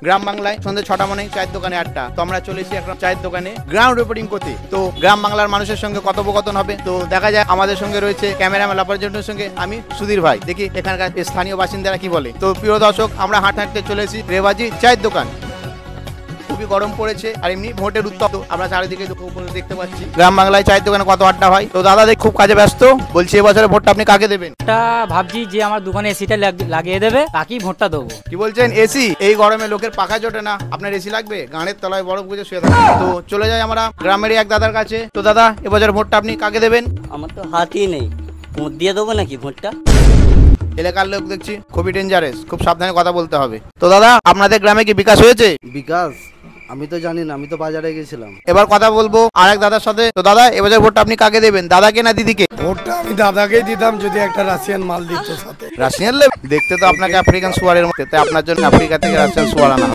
গ্রাম বাংলায় সন্ধ্যে 6টা মানে চায়ের দোকানে আড্ডা। তো আমরা চলেছি এখন চায়ের দোকানে গ্রাউন্ড রিপোর্টিং করতে। তো গ্রাম বাংলার মানুষের সঙ্গে কথোপকথন হবে। তো দেখা যায় আমাদের সঙ্গে রয়েছে ক্যামেরাম্যান অপারেটরের সঙ্গে আমি সুধীর ভাই। দেখি এখানকার স্থানীয় বাসিন্দারা কি বলে। তো প্রিয় দর্শক, আমরা হাঁটতে চলেছি রেবাজি চায়ের দোকান। খুবই গরম পড়েছে আর এমনি ভোটের উত্তপ্ত আমরা চারিদিকে দেখতে পাচ্ছি। গ্রাম বাংলায় চায়ের দোকানে কত আড্ডা হয়। তো দাদা দেখ খুব কাজে ব্যস্ত, বলছি এবছরে ভোটটা আপনি কাকে দেবেন? ভাবছি যে আমার দোকানে এসিটা লাগিয়ে দেবে, তাকেই ভোটটা দেবো। কি বলছেন? এসি? এই গরমে লোকের পাখা জোটে না, আপনার এসি লাগবে? গানের তলায় বরফ গুজে শুয়ে থাকে। তো চলে যাই আমরা গ্রামেরই এক দাদার কাছে। তো দাদা, এবছর ভোটটা আপনি কাকে দেবেন? আমার তো হাতই নেই, ভোট দিয়ে দেবো নাকি ভোটটা? এলাকার লোক দেখছি খুবই ডেঞ্জারাস, খুব সাবধানে কথা বলতে হবে। তো দাদা, আপনাদের গ্রামে কি বিকাশ হয়েছে? বিকাশ আমি তো জানি না, আমি তো বাজারে গেছিলাম। এবার কথা বলবো আরেক দাদার সাথে। তো দাদা, এবছর ভোটটা আপনি কাকে দেবেন, দাদাকে না দিদিকে? ভোটটা আমি দাদাকেই দিতাম যদি একটা রাশিয়ান মাল দিত সাথে। রাশিয়ান দেখতে তো আপনাকে আফ্রিকান সুয়ারের মধ্যে, তাই আপনার জন্য আফ্রিকা থেকে রাশিয়ান সুয়ার আনা।